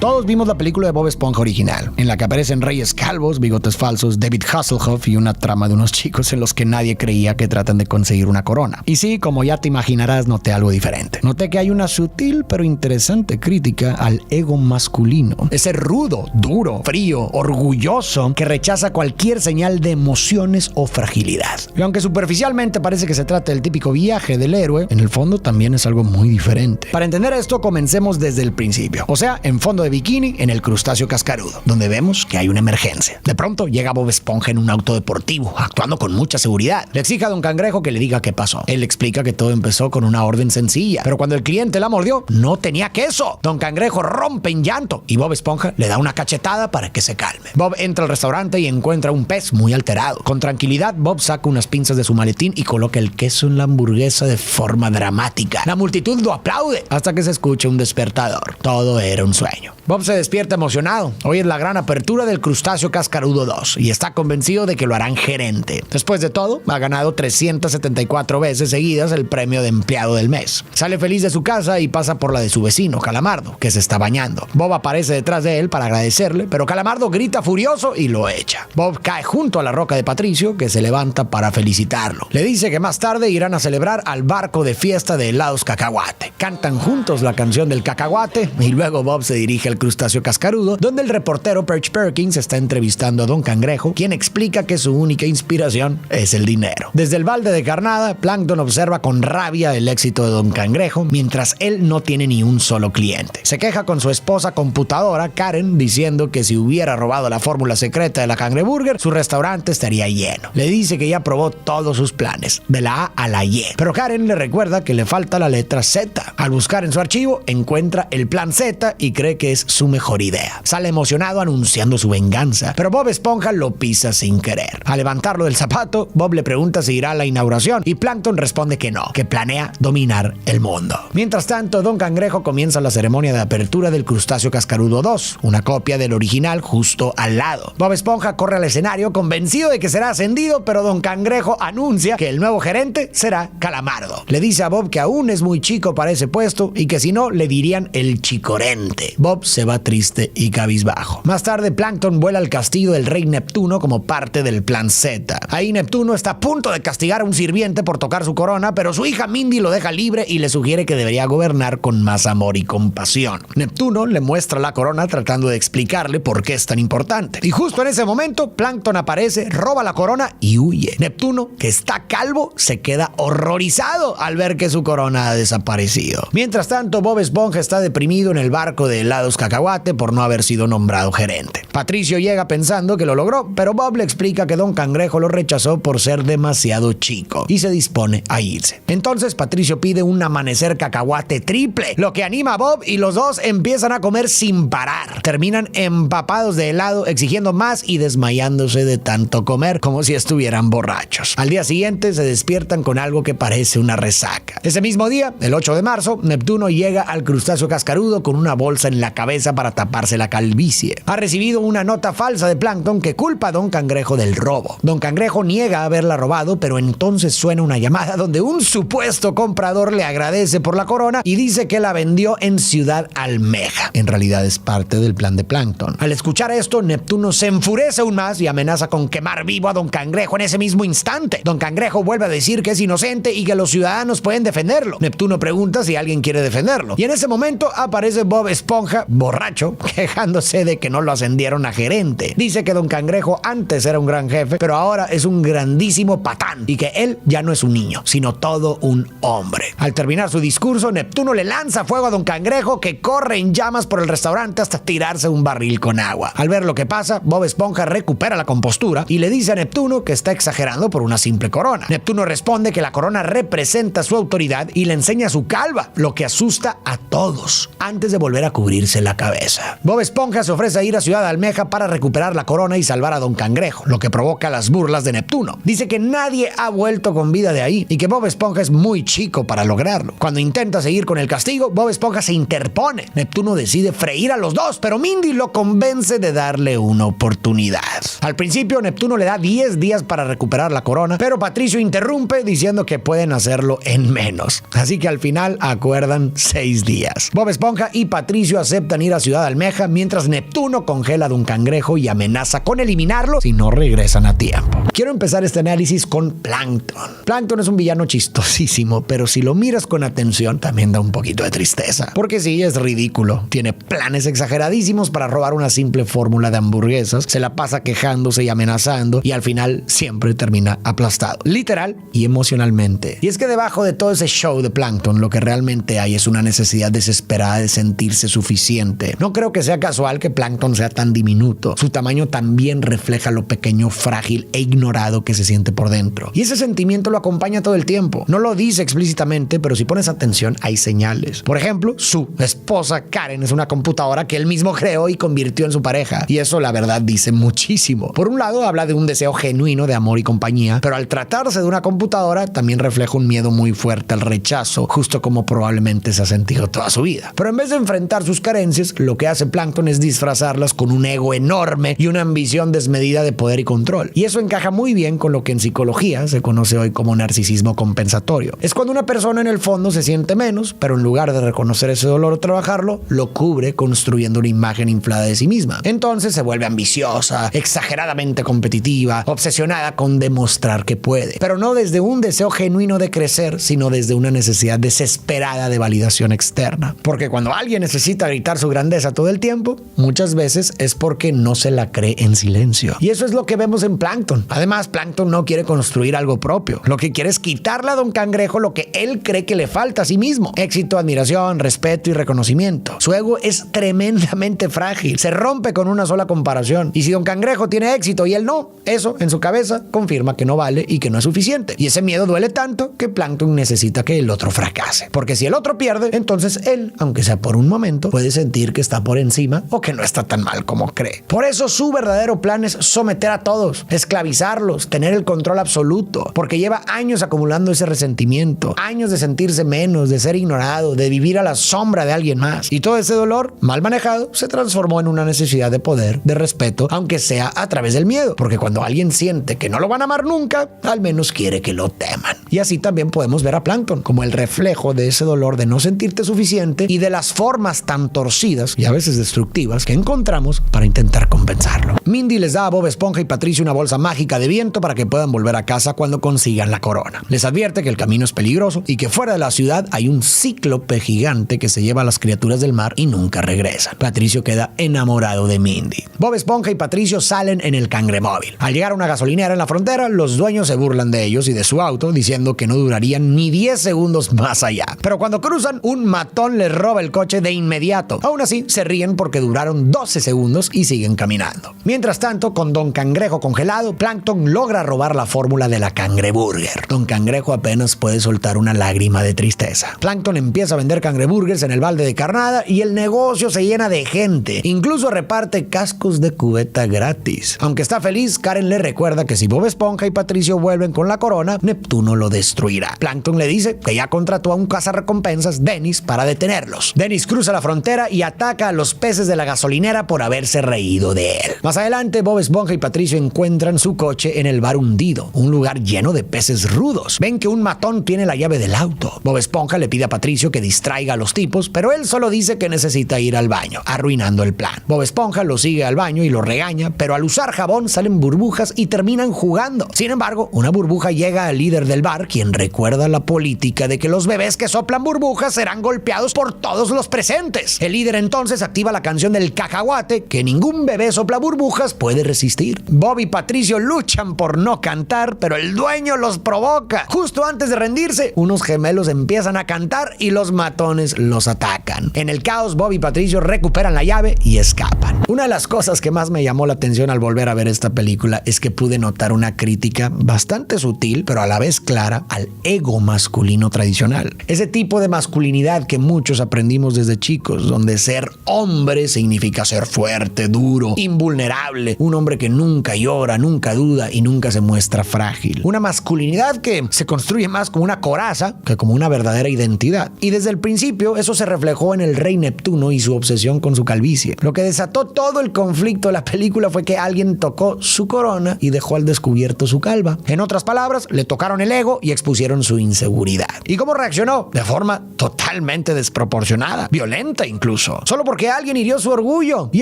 Todos vimos la película de Bob Esponja original, en la que aparecen reyes calvos, bigotes falsos, David Hasselhoff y una trama de unos chicos en los que nadie creía que tratan de conseguir una corona. Y sí, como ya te imaginarás, noté algo diferente. Noté que hay una sutil pero interesante crítica al ego masculino. Ese rudo, duro, frío, orgulloso que rechaza cualquier señal de emociones o fragilidad. Y aunque superficialmente parece que se trata del típico viaje del héroe, en el fondo también es algo muy diferente. Para entender esto, comencemos desde el principio. O sea, en fondo de bikini, en el crustáceo cascarudo, donde vemos que hay una emergencia. De pronto llega Bob Esponja en un auto deportivo, actuando con mucha seguridad. Le exige a Don Cangrejo que le diga qué pasó. Él explica que todo empezó con una orden sencilla, pero cuando el cliente la mordió, no tenía queso. Don Cangrejo rompe en llanto y Bob Esponja le da una cachetada para que se calme. Bob entra al restaurante y encuentra un pez muy alterado. Con tranquilidad, Bob saca unas pinzas de su maletín y coloca el queso en la hamburguesa de forma dramática. La multitud lo aplaude hasta que se escucha un despertador. Todo era un sueño. Bob se despierta emocionado. Hoy es la gran apertura del Crustáceo Cascarudo 2 y está convencido de que lo harán gerente. Después de todo, ha ganado 374 veces seguidas el premio de empleado del mes. Sale feliz de su casa y pasa por la de su vecino, Calamardo, que se está bañando. Bob aparece detrás de él para agradecerle, pero Calamardo grita furioso y lo echa. Bob cae junto a la roca de Patricio, que se levanta para felicitarlo. Le dice que más tarde irán a celebrar al barco de fiesta de helados Cacahuate. Cantan juntos la canción del cacahuate y luego Bob se dirige al Crustáceo Cascarudo, donde el reportero Perch Perkins está entrevistando a Don Cangrejo, quien explica que su única inspiración es el dinero. Desde el balde de carnada, Plankton observa con rabia el éxito de Don Cangrejo, mientras él no tiene ni un solo cliente. Se queja con su esposa computadora, Karen, diciendo que si hubiera robado la fórmula secreta de la Cangreburger, su restaurante estaría lleno. Le dice que ya probó todos sus planes, de la A a la Y. Pero Karen le recuerda que le falta la letra Z. Al buscar en su archivo, encuentra el plan Z y cree que es su mejor idea. Sale emocionado anunciando su venganza, pero Bob Esponja lo pisa sin querer. Al levantarlo del zapato, Bob le pregunta si irá a la inauguración y Plankton responde que no, que planea dominar el mundo. Mientras tanto, Don Cangrejo comienza la ceremonia de apertura del Crustáceo Cascarudo 2, una copia del original justo al lado. Bob Esponja corre al escenario convencido de que será ascendido, pero Don Cangrejo anuncia que el nuevo gerente será Calamardo. Le dice a Bob que aún es muy chico para ese puesto y que si no, le dirían el chicorente. Bob se va triste y cabizbajo. Más tarde, Plankton vuela al castillo del rey Neptuno como parte del plan Z. Ahí Neptuno está a punto de castigar a un sirviente por tocar su corona, pero su hija Mindy lo deja libre y le sugiere que debería gobernar con más amor y compasión. Neptuno le muestra la corona tratando de explicarle por qué es tan importante. Y justo en ese momento, Plankton aparece, roba la corona y huye. Neptuno, que está calvo, se queda horrorizado al ver que su corona ha desaparecido. Mientras tanto, Bob Esponja está deprimido en el barco de helados Cacahuate por no haber sido nombrado gerente. Patricio llega pensando que lo logró, pero Bob le explica que Don Cangrejo lo rechazó por ser demasiado chico y se dispone a irse. Entonces Patricio pide un amanecer cacahuate triple, lo que anima a Bob y los dos empiezan a comer sin parar. Terminan empapados de helado, exigiendo más y desmayándose de tanto comer como si estuvieran borrachos. Al día siguiente se despiertan con algo que parece una resaca. Ese mismo día, el 8 de marzo, Neptuno llega al Crustáceo Cascarudo con una bolsa en la cabeza para taparse la calvicie. Ha recibido una nota falsa de Plankton que culpa a Don Cangrejo del robo. Don Cangrejo niega haberla robado, pero entonces suena una llamada donde un supuesto comprador le agradece por la corona y dice que la vendió en Ciudad Almeja. En realidad es parte del plan de Plankton. Al escuchar esto, Neptuno se enfurece aún más y amenaza con quemar vivo a Don Cangrejo en ese mismo instante. Don Cangrejo vuelve a decir que es inocente y que los ciudadanos pueden defenderlo. Neptuno pregunta si alguien quiere defenderlo. Y en ese momento aparece Bob Esponja, borracho, quejándose de que no lo ascendieron a gerente. Dice que Don Cangrejo antes era un gran jefe, pero ahora es un grandísimo patán y que él ya no es un niño, sino todo un hombre. Al terminar su discurso, Neptuno le lanza fuego a Don Cangrejo, que corre en llamas por el restaurante hasta tirarse un barril con agua. Al ver lo que pasa, Bob Esponja recupera la compostura y le dice a Neptuno que está exagerando por una simple corona. Neptuno responde que la corona representa su autoridad y le enseña su calva, lo que asusta a todos, antes de volver a cubrirse la cabeza. Bob Esponja se ofrece a ir a Ciudad Almeja almeja para recuperar la corona y salvar a Don Cangrejo, lo que provoca las burlas de Neptuno. Dice que nadie ha vuelto con vida de ahí y que Bob Esponja es muy chico para lograrlo. Cuando intenta seguir con el castigo, Bob Esponja se interpone. Neptuno decide freír a los dos, pero Mindy lo convence de darle una oportunidad. Al principio, Neptuno le da 10 días para recuperar la corona, pero Patricio interrumpe diciendo que pueden hacerlo en menos. Así que al final acuerdan 6 días. Bob Esponja y Patricio aceptan ir a Ciudad Almeja mientras Neptuno congela a Don Cangrejo y amenaza con eliminarlo si no regresan a tiempo. Quiero empezar este análisis con Plankton. Plankton es un villano chistosísimo, pero si lo miras con atención también da un poquito de tristeza. Porque sí, es ridículo. Tiene planes exageradísimos para robar una simple fórmula de hamburguesas, se la pasa quejándose y amenazando y al final siempre termina aplastado, literal y emocionalmente. Y es que debajo de todo ese show de Plankton lo que realmente hay es una necesidad desesperada de sentirse suficiente. No creo que sea casual que Plankton sea tan diminuto. Su tamaño también refleja lo pequeño, frágil e ignorado que se siente por dentro. Y ese sentimiento lo acompaña todo el tiempo. No lo dice explícitamente, pero si pones atención hay señales. Por ejemplo, su esposa Karen es una computadora que él mismo creó y convirtió en su pareja. Y eso la verdad dice muchísimo. Por un lado habla de un deseo genuino de amor y compañía, pero al tratarse de una computadora también refleja un miedo muy fuerte al rechazo, justo como probablemente se ha sentido toda su vida. Pero en vez de enfrentar sus carencias, lo que hace Plankton es disfrazarlas con un ego enorme y una ambición desmedida de poder y control. Y eso encaja muy bien con lo que en psicología se conoce hoy como narcisismo compensatorio. Es cuando una persona en el fondo se siente menos, pero en lugar de reconocer ese dolor o trabajarlo, lo cubre construyendo una imagen inflada de sí misma. Entonces se vuelve ambiciosa, exageradamente competitiva, obsesionada con demostrar que puede. Pero no desde un deseo genuino de crecer, sino desde una necesidad desesperada de validación externa. Porque cuando alguien necesita gritar su grandeza todo el tiempo, muchas veces es porque no se la cree en silencio. Y eso es lo que vemos en Plankton. Además, Plankton no quiere construir algo propio. Lo que quiere es quitarle a Don Cangrejo lo que él cree que le falta a sí mismo: éxito, admiración, respeto y reconocimiento. Su ego es tremendamente frágil. Se rompe con una sola comparación. Y si Don Cangrejo tiene éxito y él no, eso en su cabeza confirma que no vale y que no es suficiente. Y ese miedo duele tanto que Plankton necesita que el otro fracase. Porque si el otro pierde, entonces él, aunque sea por un momento, puede sentir que está por encima o que no está tan mal como cree. Por eso su verdadero plan es someter a todos, esclavizarlos, tener el control absoluto, porque lleva años acumulando ese resentimiento, años de sentirse menos, de ser ignorado, de vivir a la sombra de alguien más. Y todo ese dolor, mal manejado, se transformó en una necesidad de poder, de respeto, aunque sea a través del miedo, porque cuando alguien siente que no lo van a amar nunca, al menos quiere que lo teman. Y así también podemos ver a Plankton como el reflejo de ese dolor de no sentirte suficiente y de las formas tan torcidas y a veces destructivas que encontramos para intentar compensarlo. Mindy les da a Bob Esponja y Patricio una bolsa mágica de viento para que puedan volver a casa cuando consigan la corona. Les advierte que el camino es peligroso y que fuera de la ciudad hay un cíclope gigante que se lleva a las criaturas del mar y nunca regresa. Patricio queda enamorado de Mindy. Bob Esponja y Patricio salen en el cangremóvil. Al llegar a una gasolinera en la frontera, los dueños se burlan de ellos y de su auto, diciendo que no durarían ni 10 segundos más allá. Pero cuando cruzan, un matón les roba el coche de inmediato. Aún así, se ríen porque duraron 12 segundos y siguen caminando. Mientras tanto, con Don Cangrejo congelado, Plankton logra robar la fórmula de la cangreburger. Don Cangrejo apenas puede soltar una lágrima de tristeza. Plankton empieza a vender cangreburgers en el balde de carnada y el negocio se llena de gente. Incluso reparte cascos de cubeta gratis. Aunque está feliz, Karen le recuerda que si Bob Esponja y Patricio vuelven con la corona, Neptuno lo destruirá. Plankton le dice que ya contrató a un cazarrecompensas, Dennis, para detenerlos. Dennis cruza la frontera y ataca a los peces de la gasolinera por haberse reído de él. Más adelante, Bob Esponja y Patricio encuentran su coche en el bar hundido, un lugar lleno de peces rudos. Ven que un matón tiene la llave del auto. Bob Esponja le pide a Patricio que distraiga a los tipos, pero él solo dice que necesita ir al baño, arruinando el plan. Bob Esponja lo sigue al baño y lo regaña, pero al usar jabón salen burbujas y terminan jugando. Sin embargo, una burbuja llega al líder del bar, quien recuerda la política de que los bebés que soplan burbujas serán golpeados por todos los presentes. El líder entonces activa la canción del cacahuate, que ningún bebé sopla burbujas puede resistir. Bob y Patricio luchan por no cantar, pero el dueño los provoca. Justo antes de rendirse, unos gemelos empiezan a cantar y los matones los atacan. En el caos, Bob y Patricio recuperan la llave y escapan. Una de las cosas que más me llamó la atención al volver a ver esta película es que pude notar una crítica bastante sutil, pero a la vez clara, al ego masculino tradicional. Ese tipo de masculinidad que muchos aprendimos desde chicos, donde ser hombre significa ser fuerte, fuerte, duro, invulnerable, un hombre que nunca llora, nunca duda y nunca se muestra frágil. Una masculinidad que se construye más como una coraza que como una verdadera identidad. Y desde el principio eso se reflejó en el rey Neptuno y su obsesión con su calvicie. Lo que desató todo el conflicto de la película fue que alguien tocó su corona y dejó al descubierto su calva. En otras palabras, le tocaron el ego y expusieron su inseguridad. ¿Y cómo reaccionó? De forma totalmente desproporcionada, violenta incluso, solo porque alguien hirió su orgullo. Y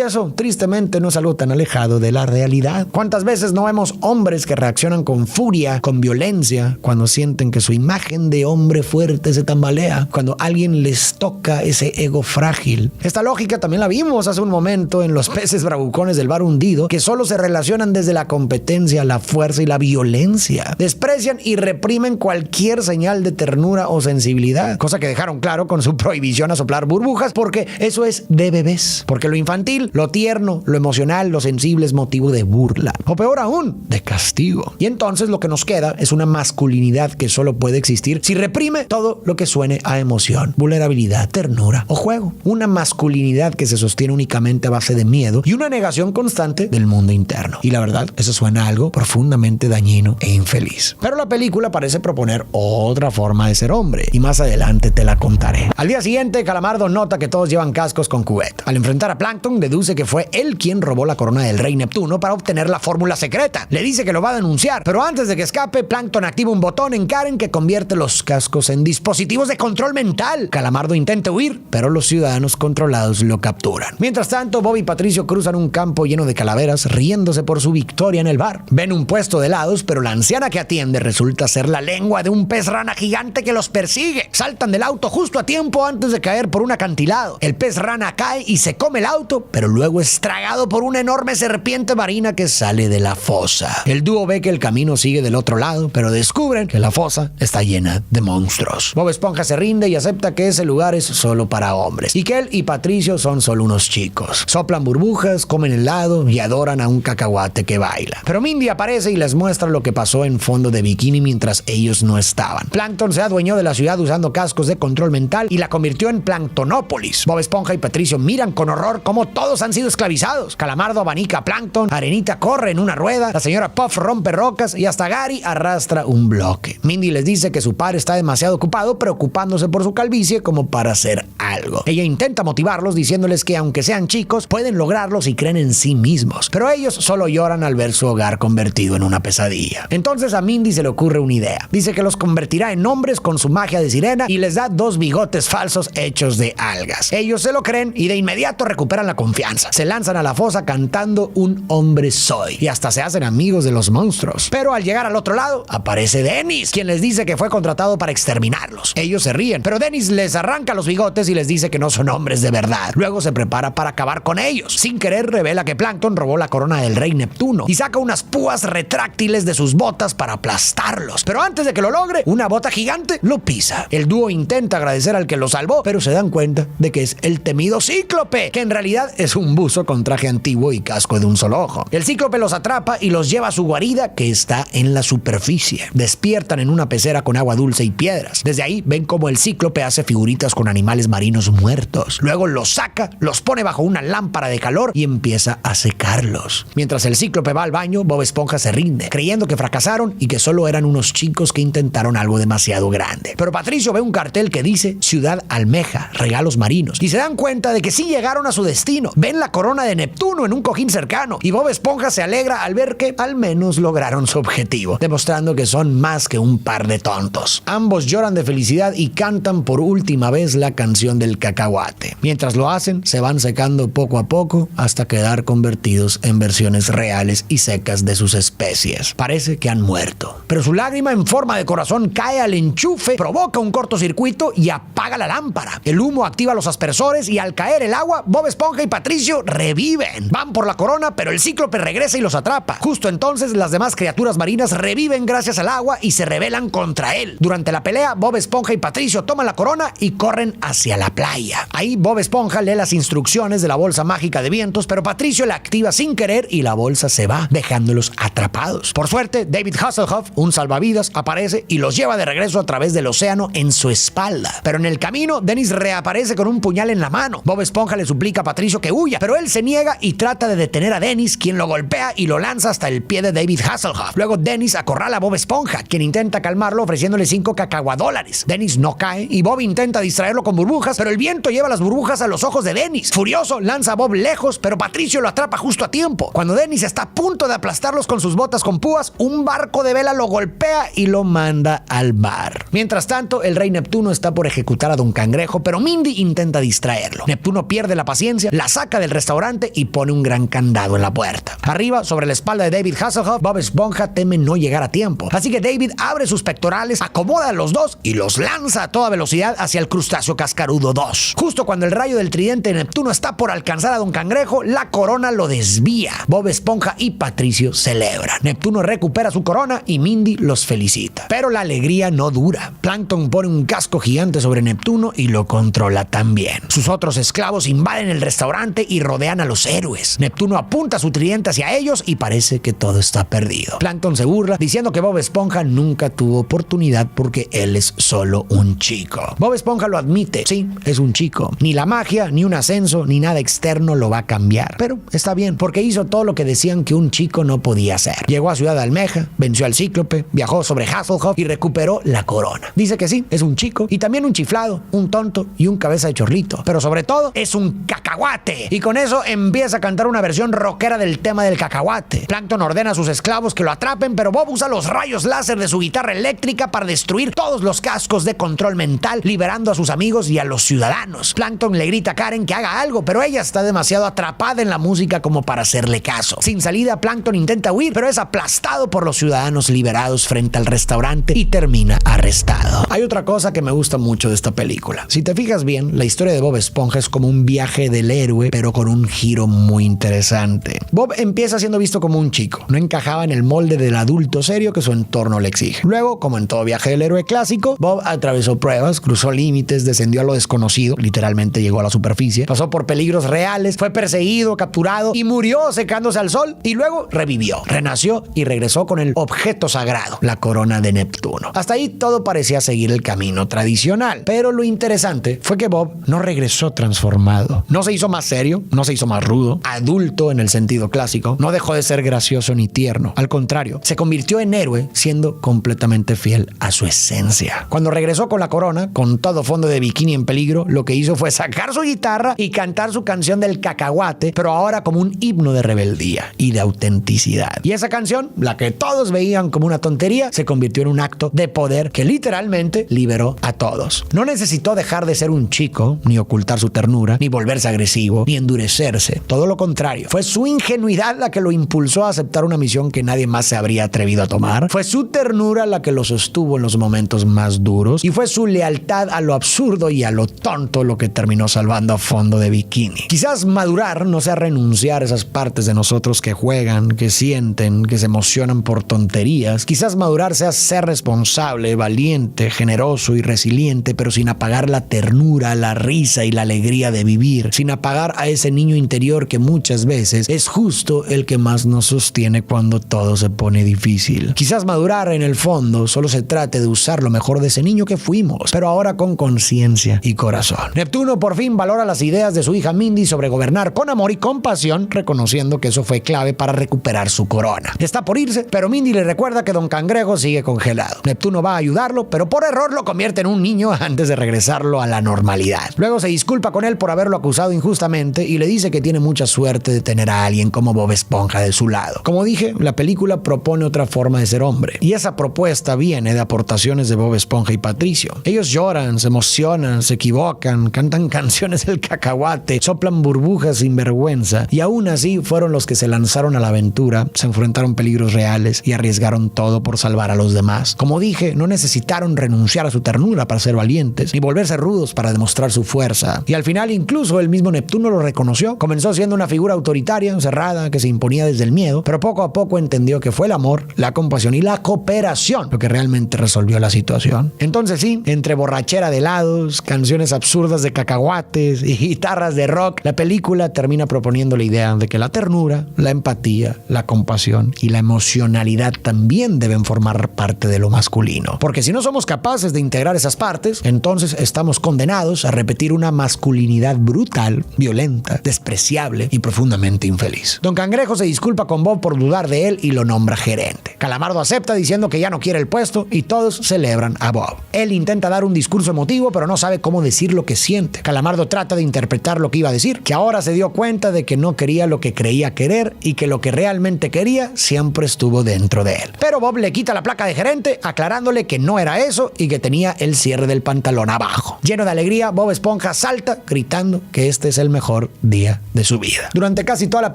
eso, tristemente, no es algo tan alejado de la realidad. ¿Cuántas veces no vemos hombres que reaccionan con furia, con violencia, cuando sienten que su imagen de hombre fuerte se tambalea, cuando alguien les toca ese ego frágil? Esta lógica también la vimos hace un momento en los peces bravucones del bar hundido, que solo se relacionan desde la competencia, la fuerza y la violencia. Desprecian y reprimen cualquier señal de ternura o sensibilidad, cosa que dejaron claro con su prohibición a soplar burbujas, porque eso es de bebés. Porque lo infantil, lo tierno, lo emocional, lo sensible es motivo de burla, o peor aún, de castigo. Y entonces lo que nos queda es una masculinidad que solo puede existir si reprime todo lo que suene a emoción, vulnerabilidad, ternura o juego. Una masculinidad que se sostiene únicamente a base de miedo y una negación constante del mundo interno. Y la verdad, eso suena a algo profundamente dañino e infeliz. Pero la película parece proponer otra forma de ser hombre, y más adelante te la contaré. Al día siguiente, Calamardo nota que todos llevan cascos con cubeta. Al enfrentar a Plankton, deduce que fue él quien robó la corona del rey Neptuno para obtener la fórmula secreta. Le dice que lo va a denunciar, pero antes de que escape, Plankton activa un botón en Karen que convierte los cascos en dispositivos de control mental. Calamardo intenta huir, pero los ciudadanos controlados lo capturan. Mientras tanto, Bob y Patricio cruzan un campo lleno de calaveras, riéndose por su victoria en el bar. Ven un puesto de helados, pero la anciana que atiende resulta ser la lengua de un pez rana gigante que los persigue. Saltan del auto justo a tiempo antes de caer por un acantilado. El pez rana cae y se come el auto, pero luego es tragado por una enorme serpiente marina que sale de la fosa. El dúo ve que el camino sigue del otro lado, pero descubren que la fosa está llena de monstruos. Bob Esponja se rinde y acepta que ese lugar es solo para hombres, y que él y Patricio son solo unos chicos. Soplan burbujas, comen helado y adoran a un cacahuate que baila. Pero Mindy aparece y les muestra lo que pasó en fondo de bikini mientras ellos no estaban. Plankton se adueñó de la ciudad usando cascos de control mental y la convirtió en Planktonópolis. Bob Esponja y Patricio miran con horror cómo todos han sido esclavizados. Calamardo abanica a Plankton, Arenita corre en una rueda, la señora Puff rompe rocas y hasta Gary arrastra un bloque. Mindy les dice que su padre está demasiado ocupado preocupándose por su calvicie como para hacer algo. Ella intenta motivarlos diciéndoles que aunque sean chicos, pueden lograrlo si creen en sí mismos. Pero ellos solo lloran al ver su hogar convertido en una pesadilla. Entonces a Mindy se le ocurre una idea. Dice que los convertirá en hombres con su magia de sirena y les da 2 bigotes falsos hechos de algas. Ellos se lo creen y de inmediato recuperan la confianza. Se lanzan a la fosa cantando Un hombre soy y hasta se hacen amigos de los monstruos. Pero al llegar al otro lado, aparece Dennis, quien les dice que fue contratado para exterminarlos. Ellos se ríen, pero Dennis les arranca los bigotes y les dice que no son hombres de verdad. Luego se prepara para acabar con ellos. Sin querer revela que Plankton robó la corona del rey Neptuno y saca unas púas retráctiles de sus botas para aplastarlos. Pero antes de que lo logre, una bota gigante lo pisa. El dúo intenta agradecer al que lo salvó, pero se dan cuenta de que es el temido Cíclope, que en realidad es un buzo con traje antiguo y casco de un solo ojo. El Cíclope los atrapa y los lleva a su guarida, que está en la superficie. Despiertan en una pecera con agua dulce y piedras. Desde ahí ven cómo el Cíclope hace figuritas con animales marinos muertos. Luego los saca, los pone bajo una lámpara de calor y empieza a secarlos. Mientras el Cíclope va al baño, Bob Esponja se rinde, creyendo que fracasaron y que solo eran unos chicos que intentaron algo demasiado grande. Pero Patricio ve un cartel que dice Ciudad Almeja, regalos marinos, y se dan cuenta de que sí llegaron a su destino. Ven la corona de Neptuno en un cojín cercano y Bob Esponja se alegra al ver que al menos lograron su objetivo, demostrando que son más que un par de tontos. Ambos lloran de felicidad y cantan por última vez la canción del cacahuate. Mientras lo hacen, se van secando poco a poco hasta quedar convertidos en versiones reales y secas de sus especies. Parece que han muerto, pero su lágrima en forma de corazón cae al enchufe, provoca un cortocircuito y apaga la lámpara. El humo activa los aspersores y al caer el agua, Bob Esponja y Patricio reviven. Van por la corona, pero el Cíclope regresa y los atrapa. Justo entonces, las demás criaturas marinas reviven gracias al agua y se rebelan contra él. Durante la pelea, Bob Esponja y Patricio toman la corona y corren hacia la playa. Ahí Bob Esponja lee las instrucciones de la bolsa mágica de vientos, pero Patricio la activa sin querer y la bolsa se va, dejándolos atrapados. Por suerte, David Hasselhoff, un salvavidas, aparece y los lleva de regreso a través del océano en su espalda. Pero en el camino, Dennis reaparece con un puñal en la mano. Bob Esponja le suplica a Patricio que huya, pero pero él se niega y trata de detener a Dennis, quien lo golpea y lo lanza hasta el pie de David Hasselhoff. Luego Dennis acorrala a Bob Esponja, quien intenta calmarlo ofreciéndole 5 cacahuadólares. Dennis no cae y Bob intenta distraerlo con burbujas, pero el viento lleva las burbujas a los ojos de Dennis. Furioso, lanza a Bob lejos, pero Patricio lo atrapa justo a tiempo. Cuando Dennis está a punto de aplastarlos con sus botas con púas, un barco de vela lo golpea y lo manda al mar. Mientras tanto, el rey Neptuno está por ejecutar a Don Cangrejo, pero Mindy intenta distraerlo. Neptuno pierde la paciencia, la saca del restaurante y pone un gran candado en la puerta. Arriba, sobre la espalda de David Hasselhoff, Bob Esponja teme no llegar a tiempo. Así que David abre sus pectorales, acomoda a los dos y los lanza a toda velocidad hacia el crustáceo cascarudo 2. Justo cuando el rayo del tridente de Neptuno está por alcanzar a Don Cangrejo, la corona lo desvía. Bob Esponja y Patricio celebran. Neptuno recupera su corona y Mindy los felicita. Pero la alegría no dura. Plankton pone un casco gigante sobre Neptuno y lo controla también. Sus otros esclavos invaden el restaurante y rodean a los héroes. Neptuno apunta su tridente hacia ellos y parece que todo está perdido. Plankton se burla diciendo que Bob Esponja nunca tuvo oportunidad porque él es solo un chico. Bob Esponja lo admite. Sí, es un chico. Ni la magia, ni un ascenso, ni nada externo lo va a cambiar. Pero está bien, porque hizo todo lo que decían que un chico no podía hacer. Llegó a Ciudad Almeja, venció al Cíclope, viajó sobre Hasselhoff y recuperó la corona. Dice que sí, es un chico y también un chiflado, un tonto y un cabeza de chorlito. Pero sobre todo, es un cacahuate. Y con eso empieza a cantar una versión rockera del tema del cacahuate. Plankton ordena a sus esclavos que lo atrapen, pero Bob usa los rayos láser de su guitarra eléctrica para destruir todos los cascos de control mental, liberando a sus amigos y a los ciudadanos. Plankton le grita a Karen que haga algo, pero ella está demasiado atrapada en la música como para hacerle caso. Sin salida, Plankton intenta huir, pero es aplastado por los ciudadanos liberados frente al restaurante y termina arrestado. Hay otra cosa que me gusta mucho de esta película. Si te fijas bien, la historia de Bob Esponja es como un viaje del héroe, pero con un giro muy interesante. Bob empieza siendo visto como un chico. No encajaba en el molde del adulto serio que su entorno le exige. Luego, como en todo viaje del héroe clásico, Bob atravesó pruebas, cruzó límites, descendió a lo desconocido, literalmente llegó a la superficie, pasó por peligros reales, fue perseguido, capturado y murió secándose al sol y luego revivió, renació y regresó con el objeto sagrado, la corona de Neptuno. Hasta ahí todo parecía seguir el camino tradicional, pero lo interesante fue que Bob no regresó transformado. No se hizo más serio, no se hizo más rudo, adulto en el sentido clásico, no dejó de ser gracioso ni tierno. Al contrario, se convirtió en héroe siendo completamente fiel a su esencia. Cuando regresó con la corona, con todo fondo de bikini en peligro, lo que hizo fue sacar su guitarra y cantar su canción del cacahuate, pero ahora como un himno de rebeldía y de autenticidad. Y esa canción, la que todos veían como una tontería, se convirtió en un acto de poder que literalmente liberó a todos. No necesitó dejar de ser un chico, ni ocultar su ternura, ni volverse agresivo, ni endurecerse. Todo lo contrario. Fue su ingenuidad la que lo impulsó a aceptar una misión que nadie más se habría atrevido a tomar. Fue su ternura la que lo sostuvo en los momentos más duros. Y fue su lealtad a lo absurdo y a lo tonto lo que terminó salvando a fondo de bikini. Quizás madurar no sea renunciar a esas partes de nosotros que juegan, que sienten, que se emocionan por tonterías. Quizás madurar sea ser responsable, valiente, generoso y resiliente, pero sin apagar la ternura, la risa y la alegría de vivir, sin apagar a ese niño interior que muchas veces es justo el que más nos sostiene cuando todo se pone difícil. Quizás madurar en el fondo solo se trate de usar lo mejor de ese niño que fuimos, pero ahora con conciencia y corazón. Neptuno por fin valora las ideas de su hija Mindy sobre gobernar con amor y compasión, reconociendo que eso fue clave para recuperar su corona. Está por irse, pero Mindy le recuerda que Don Cangrejo sigue congelado. Neptuno va a ayudarlo, pero por error lo convierte en un niño antes de regresarlo a la normalidad. Luego se disculpa con él por haberlo acusado injustamente y le dice que tiene mucha suerte de tener a alguien como Bob Esponja de su lado. Como dije, la película propone otra forma de ser hombre, y esa propuesta viene de aportaciones de Bob Esponja y Patricio. Ellos lloran, se emocionan, se equivocan, cantan canciones del cacahuate, soplan burbujas sin vergüenza, y aún así fueron los que se lanzaron a la aventura, se enfrentaron peligros reales y arriesgaron todo por salvar a los demás. Como dije, no necesitaron renunciar a su ternura para ser valientes, ni volverse rudos para demostrar su fuerza. Y al final incluso el mismo Neptuno lo reconoció. Comenzó siendo una figura autoritaria, cerrada, que se imponía desde el miedo, pero poco a poco entendió que fue el amor, la compasión y la cooperación lo que realmente resolvió la situación. Entonces sí, entre borrachera de helados, canciones absurdas de cacahuates y guitarras de rock, la película termina proponiendo la idea de que la ternura, la empatía, la compasión y la emocionalidad también deben formar parte de lo masculino. Porque si no somos capaces de integrar esas partes, entonces estamos condenados a repetir una masculinidad brutal, violenta despreciable y profundamente infeliz. Don Cangrejo se disculpa con Bob por dudar de él y lo nombra gerente. Calamardo acepta diciendo que ya no quiere el puesto y todos celebran a Bob. Él intenta dar un discurso emotivo, pero no sabe cómo decir lo que siente. Calamardo trata de interpretar lo que iba a decir, que ahora se dio cuenta de que no quería lo que creía querer y que lo que realmente quería siempre estuvo dentro de él. Pero Bob le quita la placa de gerente, aclarándole que no era eso y que tenía el cierre del pantalón abajo. Lleno de alegría, Bob Esponja salta gritando que este es el mejor día de su vida. Durante casi toda la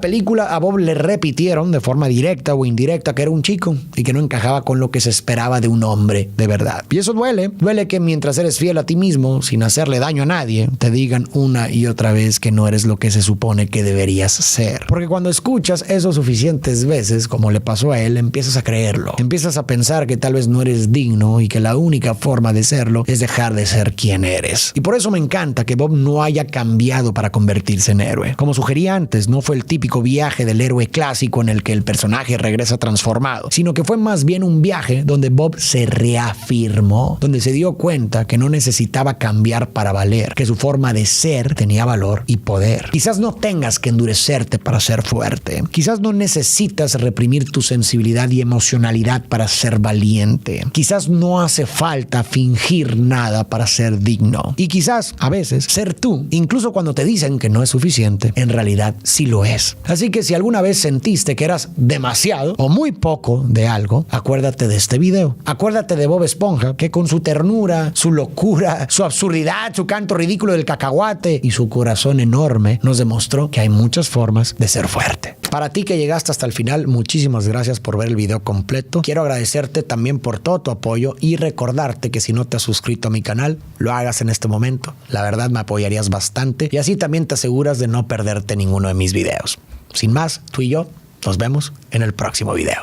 película a Bob le repitieron de forma directa o indirecta que era un chico y que no encajaba con lo que se esperaba de un hombre de verdad. Y eso duele que mientras eres fiel a ti mismo, sin hacerle daño a nadie, te digan una y otra vez que no eres lo que se supone que deberías ser. Porque cuando escuchas eso suficientes veces, como le pasó a él, empiezas a creerlo. Empiezas a pensar que tal vez no eres digno y que la única forma de serlo es dejar de ser quien eres. Y por eso me encanta que Bob no haya cambiado para convertirse en héroe. Como sugerí antes, no fue el típico viaje del héroe clásico en el que el personaje regresa transformado, sino que fue más bien un viaje donde Bob se reafirmó, donde se dio cuenta que no necesitaba cambiar para valer, que su forma de ser tenía valor y poder. Quizás no tengas que endurecerte para ser fuerte. Quizás no necesitas reprimir tu sensibilidad y emocionalidad para ser valiente. Quizás no hace falta fingir nada para ser digno. Y quizás, a veces, ser tú, incluso cuando te dicen que no es suficiente, en realidad sí lo es. Así que si alguna vez sentiste que eras demasiado o muy poco de algo, acuérdate de este video. Acuérdate de Bob Esponja, que con su ternura, su locura, su absurdidad, su canto ridículo del cacahuate y su corazón enorme, nos demostró que hay muchas formas de ser fuerte. Para ti que llegaste hasta el final, muchísimas gracias por ver el video completo. Quiero agradecerte también por todo tu apoyo y recordarte que si no te has suscrito a mi canal, lo hagas en este momento. La verdad me apoyarías bastante y así también te aseguras de no perderte ninguno de mis videos. Sin más, tú y yo nos vemos en el próximo video.